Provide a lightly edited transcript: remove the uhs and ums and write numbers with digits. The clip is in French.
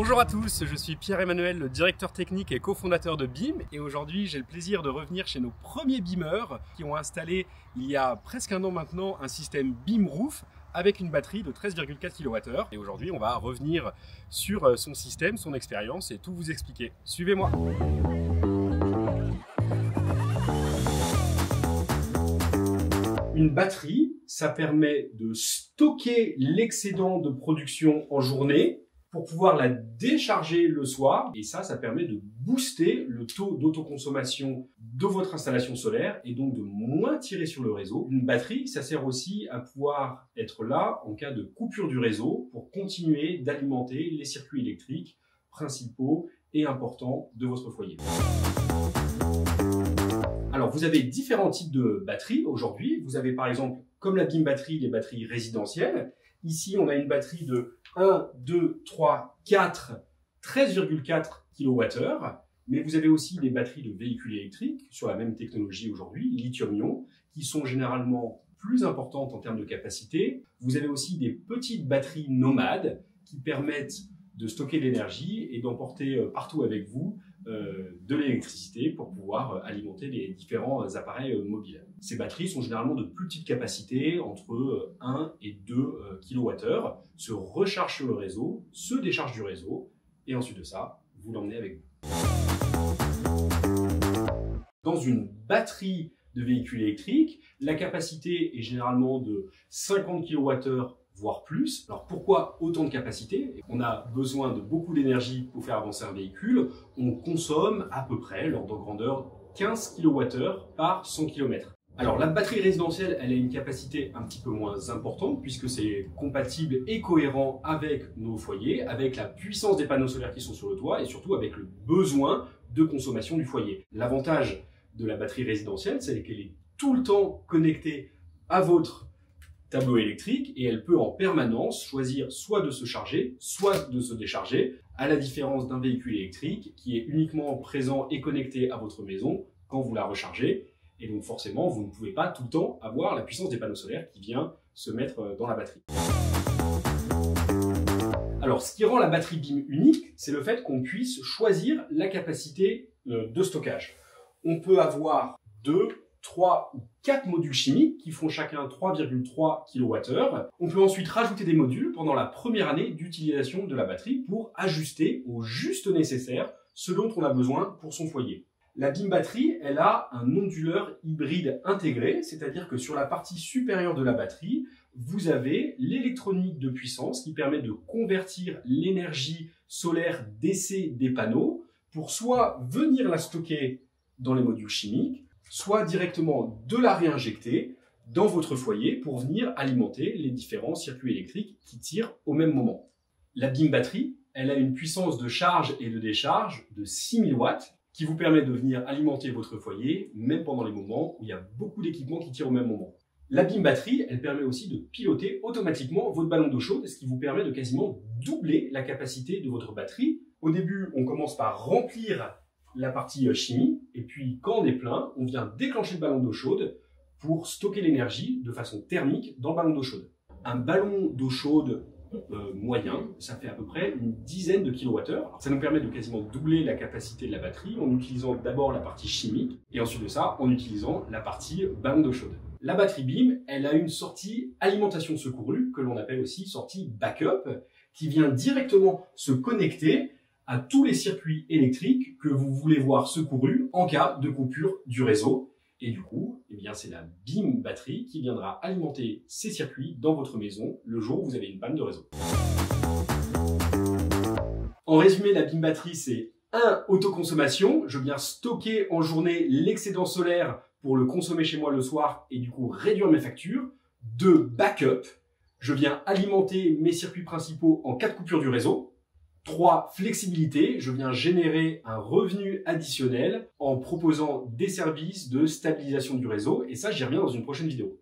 Bonjour à tous, je suis Pierre-Emmanuel, le directeur technique et cofondateur de BIM, et aujourd'hui j'ai le plaisir de revenir chez nos premiers BIMeurs qui ont installé il y a presque un an maintenant un système BIM Roof avec une batterie de 13,4 kWh. Et aujourd'hui on va revenir sur son système, son expérience et tout vous expliquer. Suivez-moi. Une batterie, ça permet de stocker l'excédent de production en journée pour pouvoir la décharger le soir. Et ça permet de booster le taux d'autoconsommation de votre installation solaire et donc de moins tirer sur le réseau. Une batterie, ça sert aussi à pouvoir être là en cas de coupure du réseau pour continuer d'alimenter les circuits électriques principaux et importants de votre foyer. Alors, vous avez différents types de batteries aujourd'hui. Vous avez par exemple, comme la BIM batterie, les batteries résidentielles. Ici, on a une batterie de 1, 2, 3, 4, 13,4 kWh. Mais vous avez aussi des batteries de véhicules électriques sur la même technologie aujourd'hui, lithium-ion, qui sont généralement plus importantes en termes de capacité. Vous avez aussi des petites batteries nomades qui permettent de stocker de l'énergie et d'emporter partout avec vous de l'électricité pour pouvoir alimenter les différents appareils mobiles. Ces batteries sont généralement de plus petites capacités, entre 1 et 2 kWh, se rechargent sur le réseau, se déchargent du réseau, et ensuite de ça, vous l'emmenez avec vous. Dans une batterie de véhicule électrique, la capacité est généralement de 50 kWh, voire plus. Alors pourquoi autant de capacité? On a besoin de beaucoup d'énergie pour faire avancer un véhicule. On consomme à peu près, l'ordre de grandeur, 15 kWh par 100 km. Alors la batterie résidentielle, elle a une capacité un petit peu moins importante puisque c'est compatible et cohérent avec nos foyers, avec la puissance des panneaux solaires qui sont sur le toit et surtout avec le besoin de consommation du foyer. L'avantage de la batterie résidentielle, c'est qu'elle est tout le temps connectée à votre tableau électrique et elle peut en permanence choisir soit de se charger, soit de se décharger, à la différence d'un véhicule électrique qui est uniquement présent et connecté à votre maison quand vous la rechargez. Et donc forcément, vous ne pouvez pas tout le temps avoir la puissance des panneaux solaires qui vient se mettre dans la batterie. Alors, ce qui rend la batterie BIM unique, c'est le fait qu'on puisse choisir la capacité de stockage. On peut avoir 2, 3 ou 4 modules chimiques qui font chacun 3,3 kWh. On peut ensuite rajouter des modules pendant la première année d'utilisation de la batterie pour ajuster au juste nécessaire ce dont on a besoin pour son foyer. La BIM batterie, elle a un onduleur hybride intégré, c'est-à-dire que sur la partie supérieure de la batterie, vous avez l'électronique de puissance qui permet de convertir l'énergie solaire d'essai des panneaux pour soit venir la stocker dans les modules chimiques, soit directement de la réinjecter dans votre foyer pour venir alimenter les différents circuits électriques qui tirent au même moment. La BIM batterie, elle a une puissance de charge et de décharge de 6000 watts qui vous permet de venir alimenter votre foyer même pendant les moments où il y a beaucoup d'équipements qui tirent au même moment. La BIM batterie, elle permet aussi de piloter automatiquement votre ballon d'eau chaude, ce qui vous permet de quasiment doubler la capacité de votre batterie. Au début, on commence par remplir la partie chimie, et puis quand on est plein, on vient déclencher le ballon d'eau chaude pour stocker l'énergie de façon thermique dans le ballon d'eau chaude. Un ballon d'eau chaude moyen, ça fait à peu près une dizaine de kilowattheures. Ça nous permet de quasiment doubler la capacité de la batterie en utilisant d'abord la partie chimique, et ensuite de ça, en utilisant la partie ballon d'eau chaude. La batterie BIM, elle a une sortie alimentation secourue, que l'on appelle aussi sortie backup, qui vient directement se connecter à tous les circuits électriques que vous voulez voir secourus en cas de coupure du réseau. Et du coup, eh bien, c'est la BIM batterie qui viendra alimenter ces circuits dans votre maison le jour où vous avez une panne de réseau. En résumé, la BIM batterie, c'est 1. Autoconsommation. Je viens stocker en journée l'excédent solaire pour le consommer chez moi le soir et du coup réduire mes factures. 2. Backup. Je viens alimenter mes circuits principaux en cas de coupure du réseau. 3. Flexibilité, je viens générer un revenu additionnel en proposant des services de stabilisation du réseau et ça j'y reviens dans une prochaine vidéo.